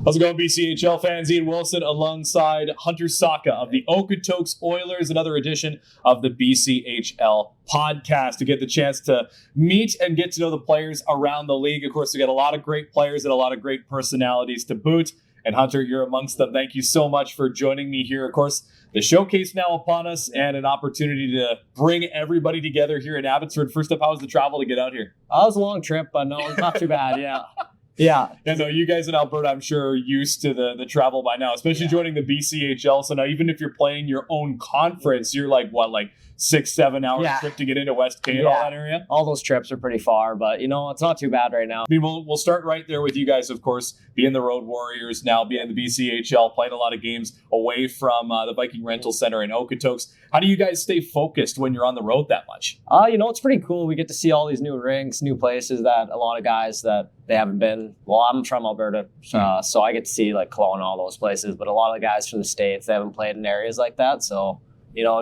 How's it going, BCHL fans? Ian Wilson alongside Hunter Sawka of the Okotoks Oilers, another edition of the BCHL podcast to get the chance to meet and get to know the players around the league. Of course, we got a lot of great players and a lot of great personalities to boot. And Hunter, you're amongst them. Thank you so much for joining me here. Of course, the showcase now upon us and an opportunity to bring everybody together here in Abbotsford. First up, how was the travel to get out here? It was a long trip, but no, it's not too bad. Yeah. And no, you guys in Alberta, I'm sure, are used to the travel by now, especially joining the BCHL. So now, even if you're playing your own conference, you're like 6-7 hour trip to get into West Canada, all that area? All those trips are pretty far, but it's not too bad right now. I mean, we'll start right there with you guys, of course, being the Road Warriors, now being the BCHL, playing a lot of games away from the Viking Rental Center in Okotoks. How do you guys stay focused when you're on the road that much? It's pretty cool. We get to see all these new rinks, new places that a lot of guys that they haven't been. Well, I'm from Alberta, so I get to see like Kelowna, all those places, but a lot of guys from the States, they haven't played in areas like that, so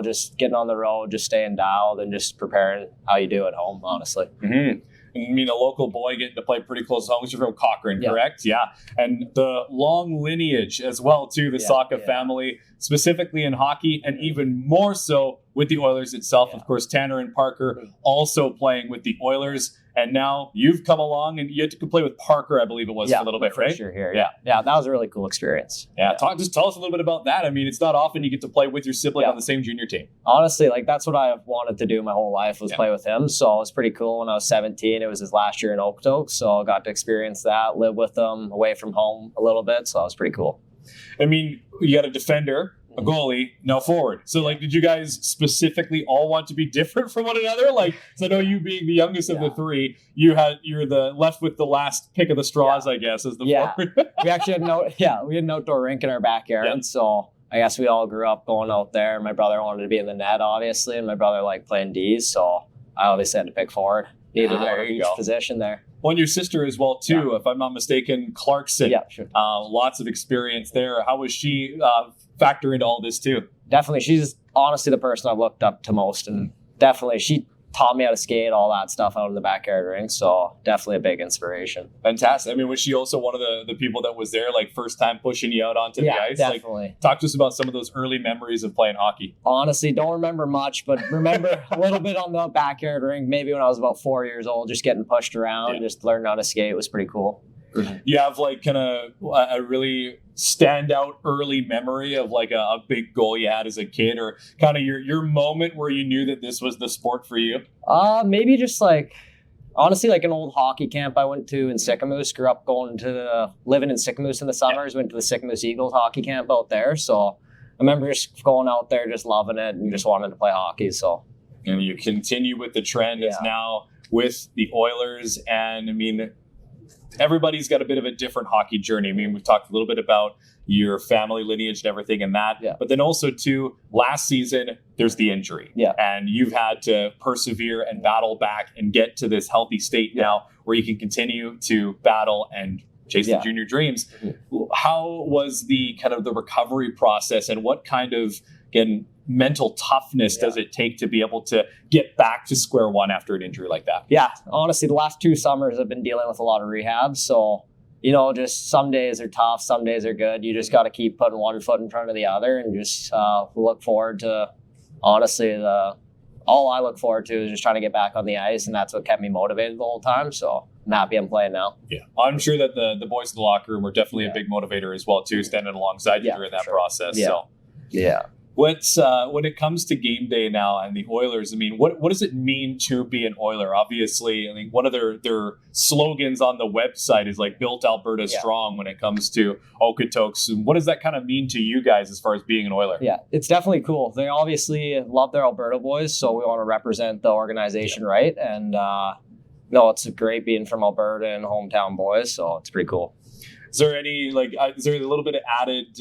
just getting on the road, just staying dialed and just preparing how you do at home, honestly. Mm-hmm. I mean, a local boy getting to play pretty close to home. You're from Cochrane, correct? Yeah. And the long lineage as well, too, the Sawka family, specifically in hockey, and even more so with the Oilers itself. Of course, Tanner and Parker also playing with the Oilers. And now you've come along and you had to play with Parker, I believe it was, for a little bit, right? Sure, here. Yeah, that was a really cool experience. Yeah. Just tell us a little bit about that. I mean, it's not often you get to play with your sibling on the same junior team. Honestly, that's what I wanted to do my whole life was play with him. So it was pretty cool. When I was 17, it was his last year in Okotoks. So I got to experience that, live with him away from home a little bit. So it was pretty cool. I mean, you got a defender, a goalie, now forward. So, did you guys specifically all want to be different from one another? So I know you being the youngest of the three, you're the left with the last pick of the straws, I guess, as the forward. We actually had we had an outdoor rink in our backyard, so I guess we all grew up going out there. My brother wanted to be in the net, obviously, and my brother liked playing D's, so I obviously had to pick forward. Needed each position there. Well, and your sister as well, too, if I'm not mistaken, Clarkson. Yeah, sure. Lots of experience there. How was she factor into all this, too? Definitely. She's honestly the person I've looked up to most, and definitely she taught me how to skate, all that stuff out in the backyard rink, so definitely a big inspiration. Fantastic. I mean, was she also one of the people that was there, first time pushing you out onto the ice? Definitely. Talk to us about some of those early memories of playing hockey. Honestly, don't remember much, but remember a little bit on the backyard rink, maybe when I was about 4 years old, just getting pushed around, just learning how to skate. It was pretty cool. You have kind of a really standout early memory of a big goal you had as a kid, or kind of your moment where you knew that this was the sport for you? Maybe just honestly, an old hockey camp I went to in Sicamous. Grew up living in Sicamous in the summers. Went to the Sicamous Eagles hockey camp out there. So I remember just going out there, just loving it, and just wanted to play hockey. So, and you continue with the trend. It's now with the Oilers, and I mean, everybody's got a bit of a different hockey journey. I mean, we've talked a little bit about your family lineage and everything and that. Yeah. But then also, too, last season, there's the injury. Yeah. And you've had to persevere and battle back and get to this healthy state now where you can continue to battle and chase the junior dreams. Mm-hmm. How was the kind of the recovery process, and what kind of, again, mental toughness does it take to be able to get back to square one after an injury like that? Yeah, honestly, the last 2 summers I've been dealing with a lot of rehab. So, just some days are tough, some days are good. You just got to keep putting one foot in front of the other and just look forward to, honestly, all I look forward to is just trying to get back on the ice, and that's what kept me motivated the whole time. So I'm happy I'm playing now. Yeah, I'm sure that the boys in the locker room were definitely a big motivator as well, too, standing alongside you during that process. Yeah. So. Yeah. What's when it comes to game day now and the Oilers, I mean, what does it mean to be an Oiler? Obviously, I mean, one of their slogans on the website is Built Alberta Strong when it comes to Okotoks. And what does that kind of mean to you guys as far as being an Oiler? Yeah, it's definitely cool. They obviously love their Alberta boys, so we want to represent the organization right. And it's great being from Alberta and hometown boys, so it's pretty cool. Is there any, is there a little bit of added,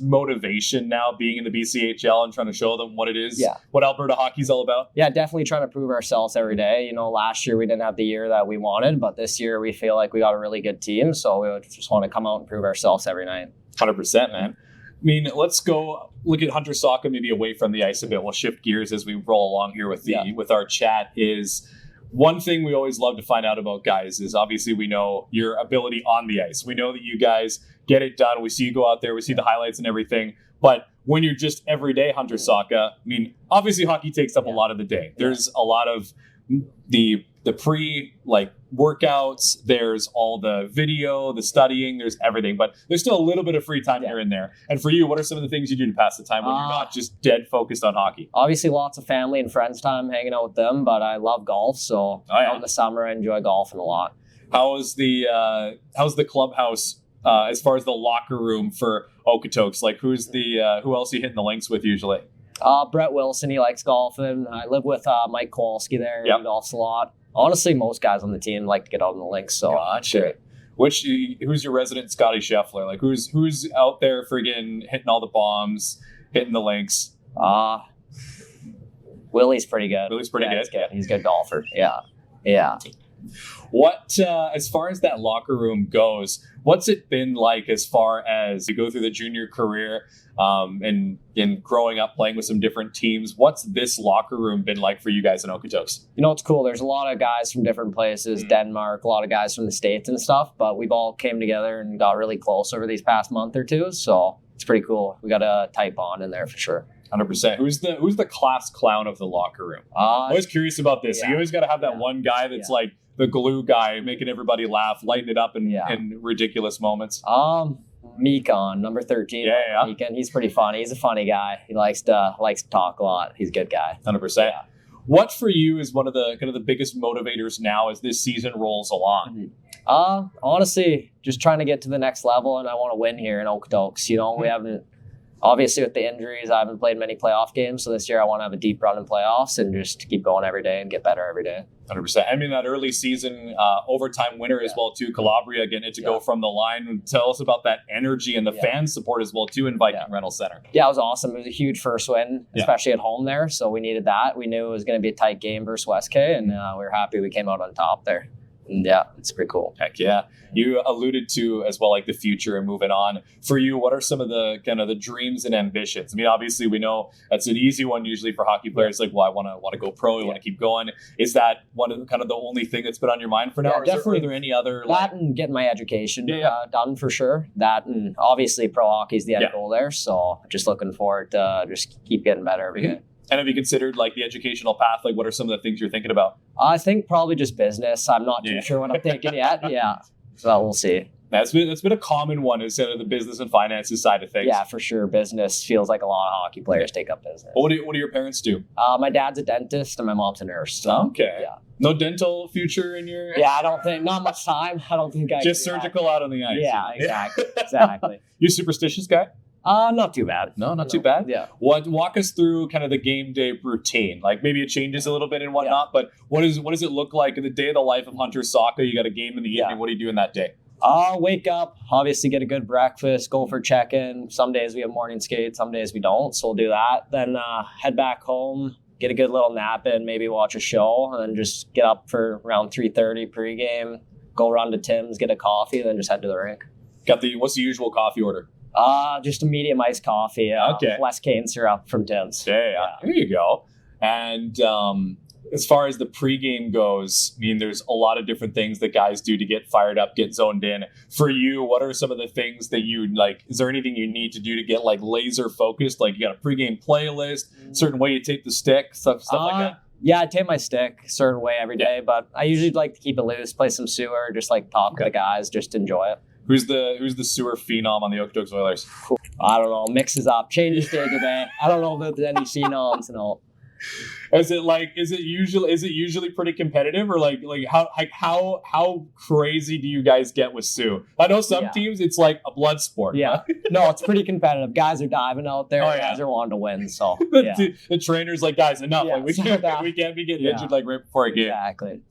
motivation now being in the BCHL and trying to show them what it is, what Alberta hockey's all about? Yeah, definitely trying to prove ourselves every day. Last year we didn't have the year that we wanted, but this year we feel like we got a really good team. So we just want to come out and prove ourselves every night. 100%, man. I mean, let's go look at Hunter Sawka maybe away from the ice a bit. We'll shift gears as we roll along here with our chat. one thing we always love to find out about guys is obviously we know your ability on the ice. We know that you guys get it done. We see you go out there. We see the highlights and everything. But when you're just everyday Hunter Sawka, I mean, obviously hockey takes up a lot of the day. There's a lot of the pre workouts, there's all the video, the studying, there's everything, but there's still a little bit of free time here and there. And for you, what are some of the things you do to pass the time when you're not just dead focused on hockey? Obviously lots of family and friends time hanging out with them, but I love golf, so in the summer I enjoy golfing a lot. How's the clubhouse as far as the locker room for Okotoks? Like who else are you hitting the links with usually? Brett Wilson, he likes golfing. I live with Mike Kowalski there. He golfs a lot. Honestly, most guys on the team like to get out on the links. So gotcha. Who's your resident Scotty Scheffler? Like who's out there friggin' hitting all the bombs, hitting the links? Willie's pretty good. Willie's pretty good. He's a good golfer. Yeah. What as far as that locker room goes, what's it been like as far as you go through the junior career and growing up playing with some different teams? What's this locker room been like for you guys in Okotoks? You know, it's cool. There's a lot of guys from different places, Denmark, a lot of guys from the States and stuff, but we've all came together and got really close over these past month or two. So it's pretty cool. We got a tight bond in there for sure. 100%. Who's the class clown of the locker room? I'm always curious about this. You always got to have that one guy that's like the glue guy, making everybody laugh, lighting it up in ridiculous moments. Meekon, number 13. Meekon, he's pretty funny. He's a funny guy. He likes to talk a lot. He's a good guy. 100%. Yeah. What for you is one of the kind of the biggest motivators now as this season rolls along? Honestly, just trying to get to the next level, and I want to win here in Okotoks. You know, we haven't. Obviously, with the injuries, I haven't played many playoff games. So this year, I want to have a deep run in playoffs and just keep going every day and get better every day. 100%. I mean, that early season overtime winner as well, too. Calabria getting it to go from the line. Tell us about that energy and the fan support as well, too, in Viking Rental Center. Yeah, it was awesome. It was a huge first win, especially at home there. So we needed that. We knew it was going to be a tight game versus West K, and we were happy we came out on top there. And it's pretty cool. Heck yeah. You alluded to as well, like the future and moving on. For you, what are some of the kind of the dreams and ambitions? I mean, obviously we know that's an easy one usually for hockey players. Like, well, I want to go pro. I want to keep going. Is that one of the, kind of the only thing that's been on your mind for now? Or definitely. Are there any other? That and getting my education done for sure. That and obviously pro hockey is the end goal there. So just looking forward to just keep getting better every day. And have you considered like the educational path? Like what are some of the things you're thinking about? I think probably just business. I'm not too sure what I'm thinking yet. So we'll see. That's been a common one instead of the business and finances side of things. Yeah, for sure. Business feels like a lot of hockey players take up business. What do your parents do? My dad's a dentist and my mom's a nurse. So, okay. Yeah. No dental future in your... Yeah, I don't think, not much time. I don't think I just surgical out on the ice. Yeah, exactly. You a superstitious guy? Not too bad. No, not too bad. Yeah. Walk us through kind of the game day routine. Like maybe it changes a little bit and whatnot, but what does it look like in the day of the life of Hunter Sawka? You got a game in the evening. What are you doing that day? Wake up, obviously get a good breakfast, go for check-in. Some days we have morning skates, some days we don't, so we'll do that. Then head back home, get a good little nap in, maybe watch a show, and then just get up for around 3:30 pregame, go run to Tim's, get a coffee, and then just head to the rink. What's the usual coffee order? Just a medium iced coffee. Less cane syrup from Tim's. Yeah. There you go. And as far as the pregame goes, I mean, there's a lot of different things that guys do to get fired up, get zoned in. For you, what are some of the things that you like? Is there anything you need to do to get like laser focused? Like you got a pregame playlist, certain way you take the stick, stuff like that? Yeah, I take my stick a certain way every day, but I usually like to keep it loose, play some sewer, just like talk to the guys, just enjoy it. Who's the sewer phenom on the Okotoks Oilers? I don't know. Mixes up, changes day to day. I don't know if there's any phenoms and all. Is it usually pretty competitive, or like how crazy do you guys get with Sue? I know some teams it's like a blood sport. Yeah, no, it's pretty competitive. Guys are diving out there. Guys are wanting to win. So the trainer's like, guys, enough. Like we can't be getting injured like right before a game. Exactly.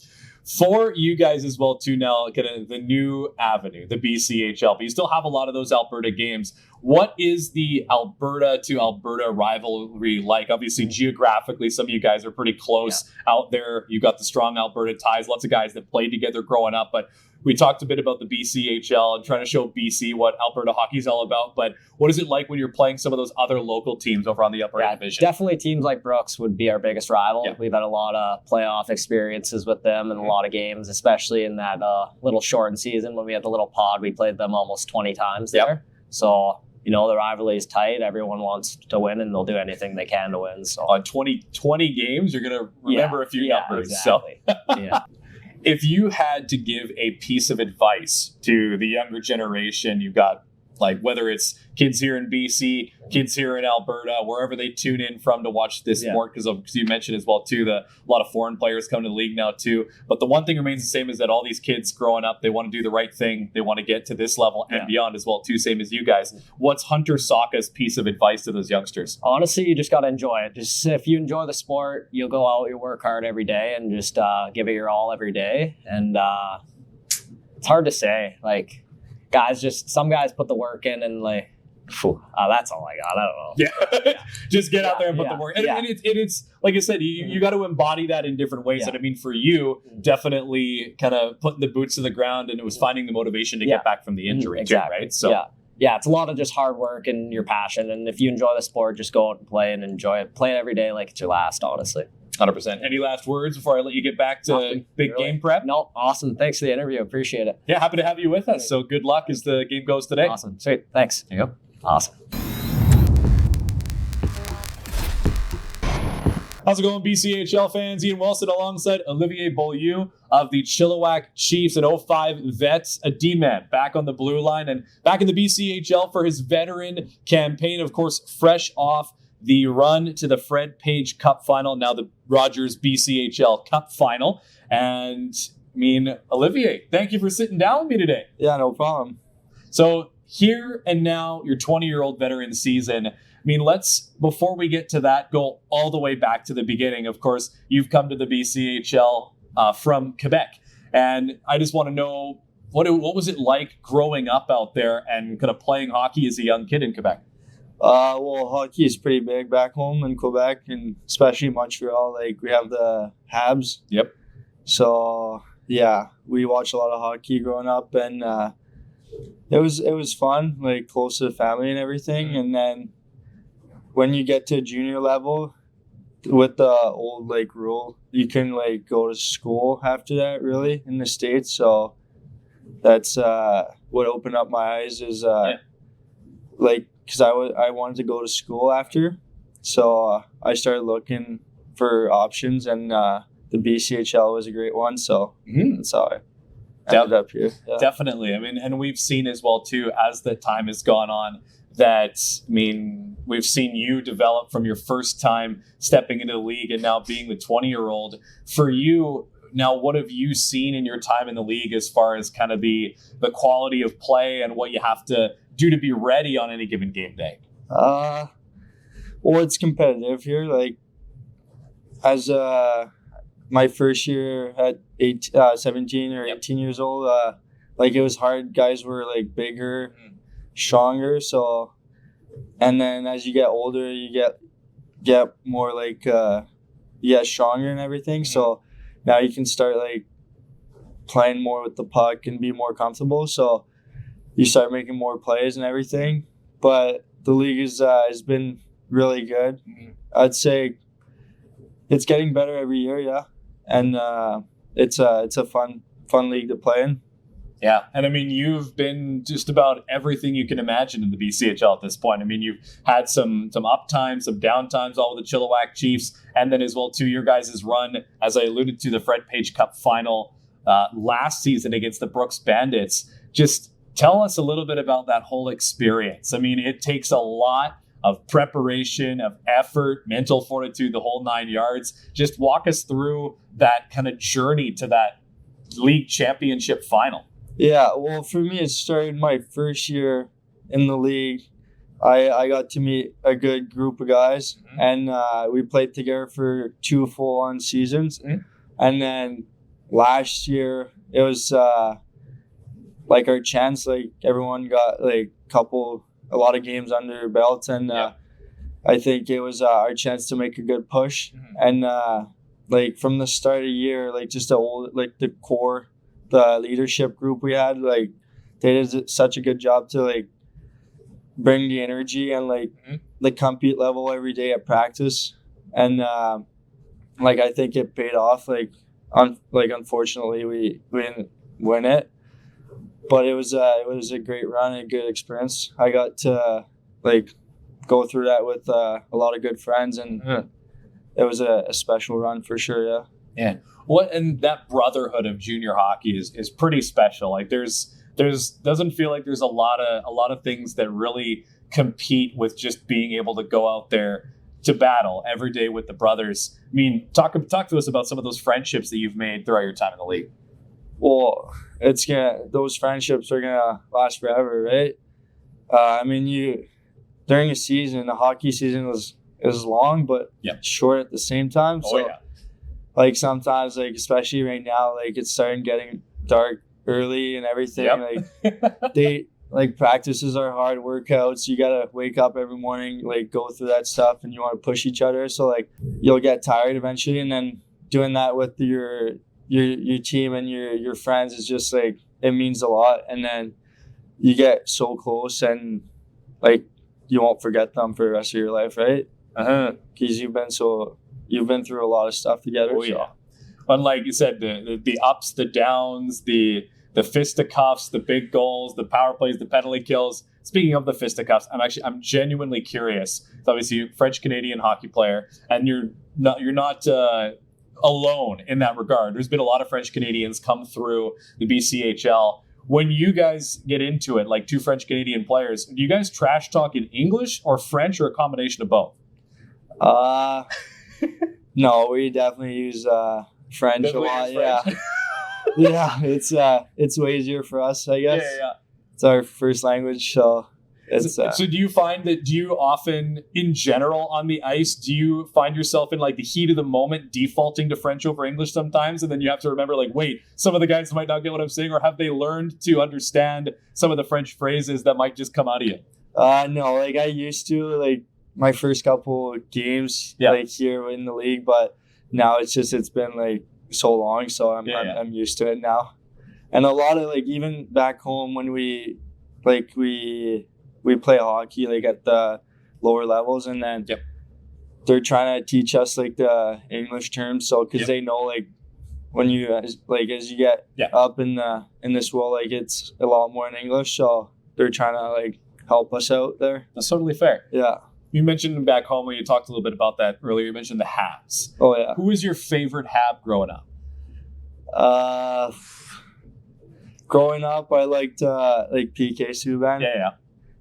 For you guys as well too now, kind of the new avenue, the BCHL, but you still have a lot of those Alberta games. What is the Alberta to Alberta rivalry like? Obviously, geographically, some of you guys are pretty close out there. You got the strong Alberta ties, lots of guys that played together growing up, but we talked a bit about the BCHL and trying to show BC what Alberta hockey is all about. But what is it like when you're playing some of those other local teams over on the upper division? Definitely teams like Brooks would be our biggest rival. Yeah. We've had a lot of playoff experiences with them and a lot of games, especially in that little shortened season when we had the little pod. We played them almost 20 times there. So, the rivalry is tight. Everyone wants to win, and they'll do anything they can to win. So on 20 games, you're going to remember a few numbers. Exactly. So. If you had to give a piece of advice to the younger generation, you've got whether it's kids here in BC, kids here in Alberta, wherever they tune in from to watch this sport, because you mentioned as well too, a lot of foreign players come to the league now too. But the one thing remains the same is that all these kids growing up, they want to do the right thing. They want to get to this level and beyond as well too, same as you guys. What's Hunter Sawka's piece of advice to those youngsters? Honestly, you just got to enjoy it. Just if you enjoy the sport, you'll go out, you work hard every day and just give it your all every day. And it's hard to say. Some guys put the work in and that's all I got. I don't know. Yeah. Just get out there and put the work. And it's like I said, you got to embody that in different ways. And I mean, for you, definitely kind of putting the boots to the ground, and it was finding the motivation to get back from the injury too, right? So it's a lot of just hard work and your passion. And if you enjoy the sport, just go out and play and enjoy it. Play it every day like it's your last, honestly. 100%. Any last words before I let you get back to big game prep? No, awesome. Thanks for the interview. Appreciate it. Yeah, happy to have you with us. So good luck as the game goes today. Awesome. Sweet. Thanks. There you go. Awesome. How's it going, BCHL fans? Ian Wilson alongside Olivier Beaulieu of the Chilliwack Chiefs, an 05 vets, a D-man back on the blue line and back in the BCHL for his veteran campaign, of course, fresh off the run to the Fred Page Cup final, now the Rogers BCHL Cup final. And I mean, Olivier, thank you for sitting down with me today. Yeah, no problem. So here and now, your 20-year-old veteran season. I mean, before we get to that, go all the way back to the beginning. Of course, you've come to the BCHL from Quebec. And I just want to know, what was it like growing up out there and kind of playing hockey as a young kid in Quebec? Well, hockey is pretty big back home in Quebec, and especially Montreal. We have the Habs. Yep. So we watched a lot of hockey growing up, and it was fun, close to the family and everything. Mm-hmm. And then when you get to junior level, with the old rule, you can go to school after that, really, in the States. So that's what opened up my eyes is because I wanted to go to school after, so I started looking for options, and the BCHL was a great one. So that's how I ended up here. Yeah. Definitely. I mean, and we've seen as well too, as the time has gone on, that we've seen you develop from your first time stepping into the league and now being the 20-year-old. For you now, what have you seen in your time in the league as far as kind of the quality of play and what you have to do to be ready on any given game day? Well, it's competitive here. As my first year at 17 or 18 years old, it was hard. Guys were bigger, stronger. So, and then as you get older, you get more stronger and everything. So now you can start playing more with the puck and be more comfortable. So you start making more plays and everything. But the league has been really good. I'd say it's getting better every year, yeah. And it's a fun league to play in. Yeah, and I mean, you've been just about everything you can imagine in the BCHL at this point. I mean, you've had some up times, some down times, all with the Chilliwack Chiefs, and then as well too, your guys' run, as I alluded to, the Fred Page Cup final last season against the Brooks Bandits. Just tell us a little bit about that whole experience. I mean, it takes a lot of preparation, of effort, mental fortitude, the whole 9 yards. Just walk us through that kind of journey to that league championship final. Yeah, well, for me, it started my first year in the league. I got to meet a good group of guys, and we played together for 2 full-on seasons. And then last year, it was our chance. Everyone got couple a lot of games under our belt, and I think it was our chance to make a good push. And like from the start of the year, like just the core, the leadership group we had, like they did such a good job to like bring the energy and like the compete level every day at practice. And like I think it paid off. Like unfortunately we didn't win it, but it was a great run and a good experience. I got to like go through that with a lot of good friends, and it was a special run for sure. Yeah. And that brotherhood of junior hockey is pretty special. Like there's doesn't feel like there's a lot of things that really compete with just being able to go out there to battle every day with the brothers. I mean, talk to us about some of those friendships that you've made throughout your time in the league. Well, those friendships are gonna last forever, right? I mean, during a season, the hockey season is long but short at the same time. So, like sometimes, like especially right now, like it's starting getting dark early and everything. Like practices are hard workouts. You gotta wake up every morning, like go through that stuff, and you want to push each other. So like you'll get tired eventually, and then doing that with your team and your friends is just like it means a lot. And then you get so close, and like you won't forget them for the rest of your life, right? Because you've been through a lot of stuff together. Unlike you said, the ups, the downs, the fisticuffs, the big goals, the power plays, the penalty kills. Speaking of the fisticuffs, I'm genuinely curious. It's obviously a French Canadian hockey player, and you're not alone in that regard. There's been a lot of French Canadians come through the BCHL. When you guys get into it, like two French Canadian players, do you guys trash talk in English or French or a combination of both? No, we definitely use French a lot. Yeah, it's way easier for us, I guess. It's our first language, so it's. So do you find that? Do you often, in general, on the ice, do you find yourself in like the heat of the moment defaulting to French over English sometimes, and then you have to remember, like, wait, some of the guys might not get what I'm saying, or have they learned to understand some of the French phrases that might just come out of you? No, like I used to, like my first couple games, like here in the league, but now it's been like so long, so I'm used to it now. And a lot of like even back home when we play hockey like at the lower levels, and then they're trying to teach us like the English terms, so because they know like when you as you get up in this world, like it's a lot more in English, so they're trying to like help us out there. That's totally fair. Yeah. You mentioned back home when you talked a little bit about that earlier. You mentioned the Habs. Oh yeah. Who was your favorite Hab growing up? Growing up, I liked like PK Subban. Yeah.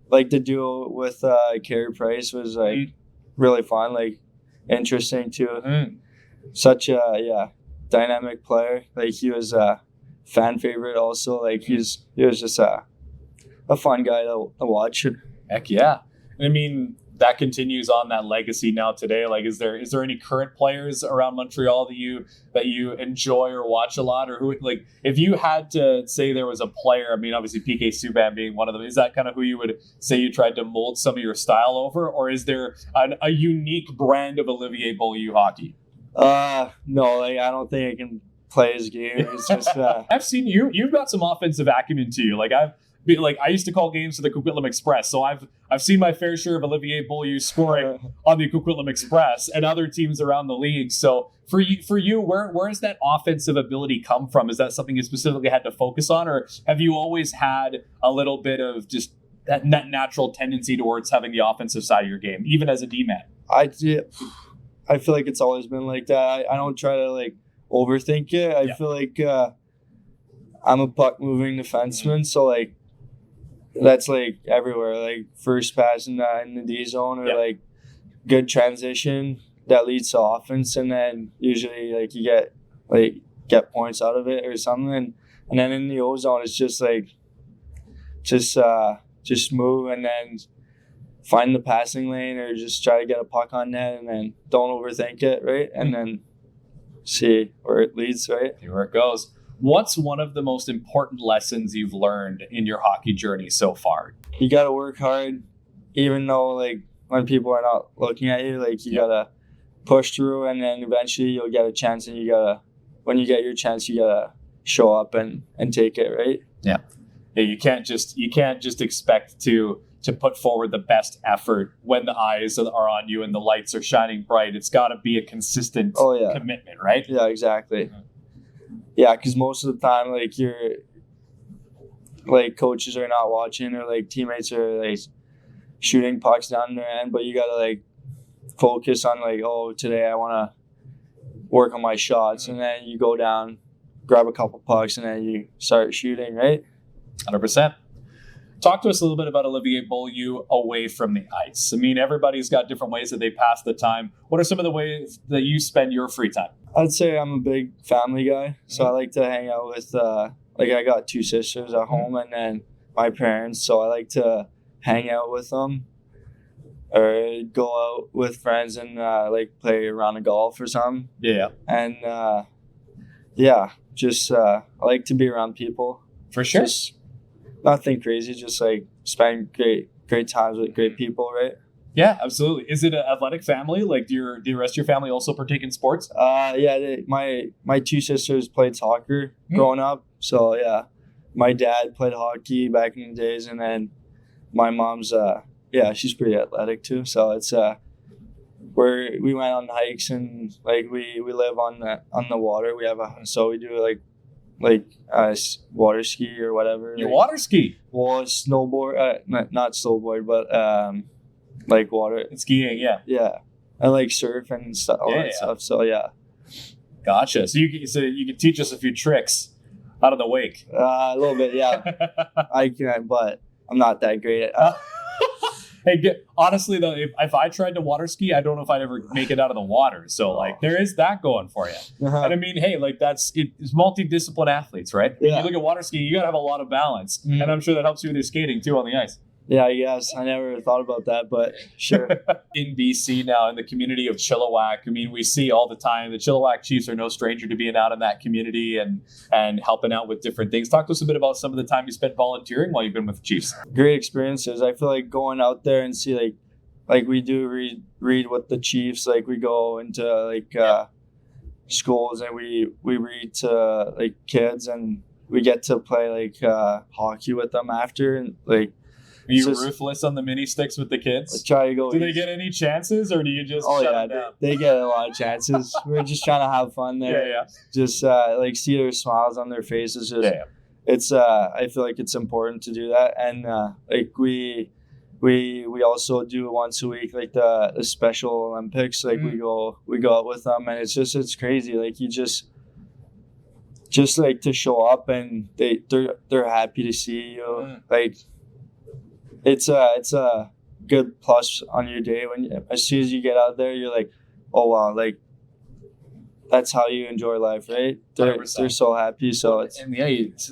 Like the duo with Carey Price was like really fun, like interesting too. Such a dynamic player. Like he was a fan favorite also. Like he was just a fun guy to watch. Heck yeah. And I mean, that continues on that legacy now today. Like, is there any current players around Montreal that you enjoy or watch a lot, or who, like, if you had to say there was a player, I mean, obviously PK Subban being one of them, is that kind of who you would say you tried to mold some of your style over, or is there a unique brand of Olivier Beaulieu hockey? No, like I don't think I can play his game. It's just I've seen you've got some offensive acumen to you. I used to call games to the Coquitlam Express, so I've seen my fair share of Olivier Beaulieu scoring on the Coquitlam Express and other teams around the league. So for you, where does that offensive ability come from? Is that something you specifically had to focus on, or have you always had a little bit of just that natural tendency towards having the offensive side of your game, even as a D-man? I feel like it's always been like that. I don't try to like overthink it. I feel like I'm a puck moving defenseman, so like. That's like everywhere, like first pass in the D zone, or like good transition that leads to offense, and then usually like you get points out of it or something, and then in the O zone it's just like just move and then find the passing lane, or just try to get a puck on net, and then don't overthink it, right? And then see where it leads, right? See where it goes. What's one of the most important lessons you've learned in your hockey journey so far? You got to work hard even though like when people are not looking at you, like you gotta push through, and then eventually you'll get a chance, and when you get your chance, you gotta show up and take it, right? Yeah. You can't just expect to put forward the best effort when the eyes are on you and the lights are shining bright. It's got to be a consistent commitment, right? Yeah, exactly. Yeah, because most of the time, like like coaches are not watching, or like teammates are like shooting pucks down their end, but you gotta like focus on like, oh, today I want to work on my shots, and then you go down, grab a couple pucks, and then you start shooting, right? 100%. Talk to us a little bit about Olivier Beaulieu away from the ice. I mean, everybody's got different ways that they pass the time. What are some of the ways that you spend your free time? I'd say I'm a big family guy, so I like to hang out with, like I got 2 sisters at home, and then my parents, so I like to hang out with them, or go out with friends and like play a round of golf or something. Yeah. And just I like to be around people. For sure. Just nothing crazy, just like spend great times with great people, right? Yeah, absolutely. Is it an athletic family? Like, do the rest of your family also partake in sports? Yeah, my 2 sisters played soccer growing up. So yeah, my dad played hockey back in the days, and then my mom's she's pretty athletic too. So it's we went on hikes, and like we live on the water. We have so we do like water ski or whatever. You water ski? Well, snowboard, not snowboard, but like water skiing. Yeah, I like surf and stuff, all that stuff. So yeah. Gotcha. So you can teach us a few tricks out of the wake. A little bit, yeah. I can, but I'm not that great at. Hey, honestly though, if I tried to water ski, I don't know if I'd ever make it out of the water. So like, there is that going for you. And I mean, hey, like it's multidiscipline athletes, right? When you look at water skiing, you gotta have a lot of balance, and I'm sure that helps you with your skating too on the ice. Yeah, I guess. I never thought about that, but sure. In BC now, in the community of Chilliwack, I mean, we see all the time the Chilliwack Chiefs are no stranger to being out in that community and helping out with different things. Talk to us a bit about some of the time you spent volunteering while you've been with the Chiefs. Great experiences. I feel like going out there and see like we do read with the Chiefs. Like we go into like schools, and we read to like kids, and we get to play like hockey with them after, and like. Are you ruthless on the mini sticks with the kids? I try to go. Do they get any chances, or do you just shut them down? They get a lot of chances. We're just trying to have fun there. Yeah. Just like see their smiles on their faces. Just, it's I feel like it's important to do that, and like we also do once a week like the Special Olympics. Like we go out with them, and it's crazy. Like you just like to show up, and they're happy to see you. Like. It's a good plus on your day when as soon as you get out there, you're like, oh wow, like that's how you enjoy life, right? They're so happy. So it's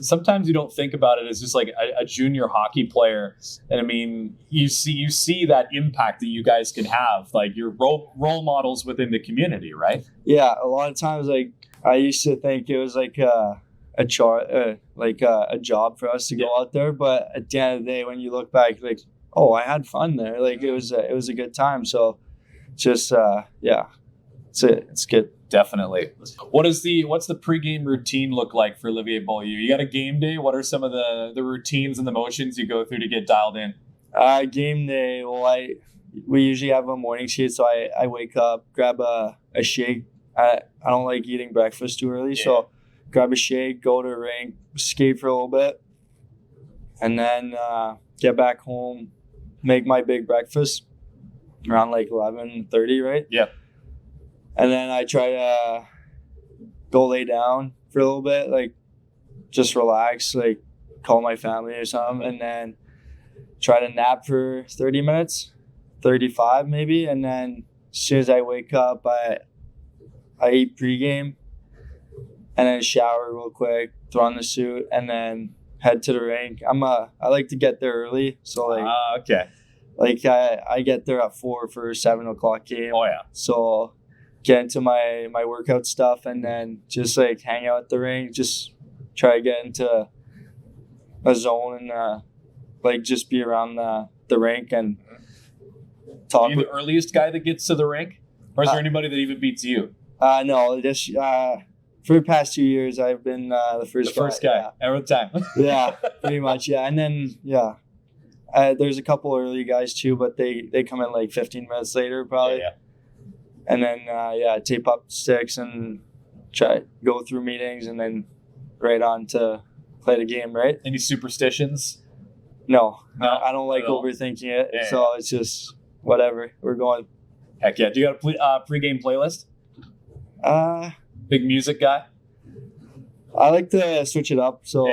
sometimes you don't think about it as just like a junior hockey player, and I mean you see that impact that you guys can have, like your role models within the community, right? Yeah, a lot of times like I used to think it was like a job for us to go out there, but at the end of the day, when you look back, like, oh, I had fun there. Like it was a good time. So just it's good. Definitely. What's the pregame routine look like for Olivier Beaulieu? You got a game day. What are some of the routines and the motions you go through to get dialed in? Game day. Well, we usually have a morning skate, so I wake up, grab a shake. I don't like eating breakfast too early, so. Grab a shake, go to the rink, skate for a little bit, and then get back home, make my big breakfast around like 11:30, right? Yeah. And then I try to go lay down for a little bit, like just relax, like call my family or something, and then try to nap for 30 minutes, 35 maybe, and then as soon as I wake up, I eat pregame. And then shower real quick, throw on the suit, and then head to the rink. I like to get there early, so like okay. Like I get there at 4 for 7 o'clock game. Oh yeah. So get into my workout stuff, and then just like hang out at the rink. Just try to get into a zone and like just be around the rink and talk. Are you the earliest guy that gets to the rink? Or is there anybody that even beats you? No, just for the past 2 years, I've been the first guy every time. Yeah, pretty much. Yeah, and then there's a couple early guys too, but they come in like 15 minutes later probably. Yeah. And then tape up sticks and try go through meetings and then right on to play the game. Right? Any superstitions? No, No, I don't like not at all. overthinking it. Yeah, So it's just whatever. We're going. Heck yeah. Do you got a pregame playlist? I Big music guy? like to switch it up. So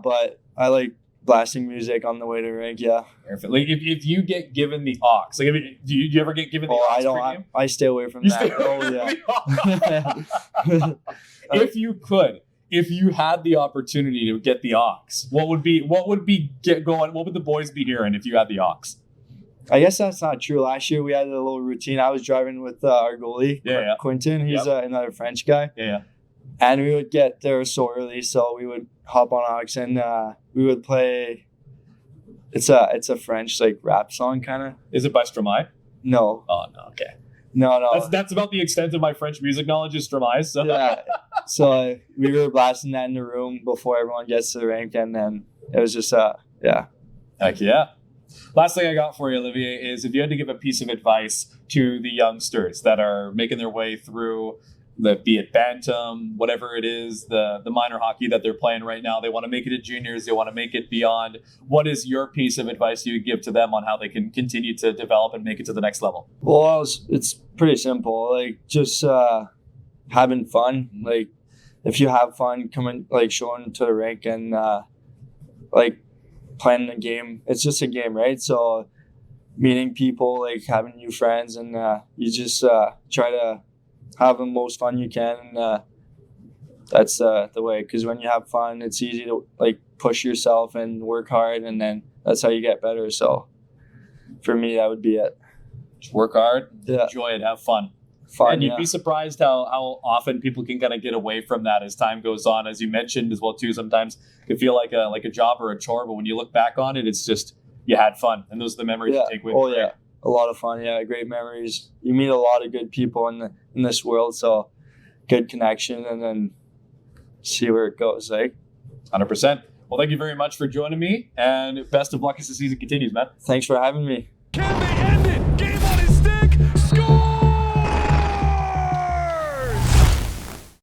but I like blasting music on the way to the rink. Yeah. Perfect. Like if you get given the aux, like I mean, do you ever get given the aux? I don't. pregame? I stay away from You that. stay Oh yeah. If you had the opportunity to get the aux, what would the boys be hearing if you had the aux? I guess that's not true. Last year we had a little routine. I was driving with our goalie, Yeah. Quinton. He's another French guy. Yeah. And we would get there so early, so we would hop on aux and we would play. It's a French like rap song kind of. Is it by Stromae? No, Oh no, okay. no. That's about the extent of my French music knowledge is Stromae. So Yeah. So we were blasting that in the room before everyone gets to the rink, and then it was just Heck yeah. Last thing I got for you, Olivier, is if you had to give a piece of advice to the youngsters that are making their way through be it bantam, whatever it is, the minor hockey that they're playing right now, they want to make it at juniors, they want to make it beyond. What is your piece of advice you would give to them on how they can continue to develop and make it to the next level? Well, it's pretty simple. Like just having fun. Like if you have fun, coming like showing to the rink and like playing the game. It's just a game, right? So meeting people, like having new friends, and you just try to have the most fun you can. And that's the way. Because when you have fun, it's easy to like push yourself and work hard, and then that's how you get better. So for me, that would be it. Just work hard, Yeah. enjoy it, have fun. Fun, And you'd be surprised how often people can kind of get away from that as time goes on. As you mentioned as well too, sometimes it can feel like a job or a chore, but when you look back on it, it's just you had fun, and those are the memories you take with you. Yeah. A lot of fun. Yeah, great memories. You meet a lot of good people in this world, so good connection, and then see where it goes. Like 100%. Well, thank you very much for joining me, and best of luck as the season continues, man. Thanks for having me.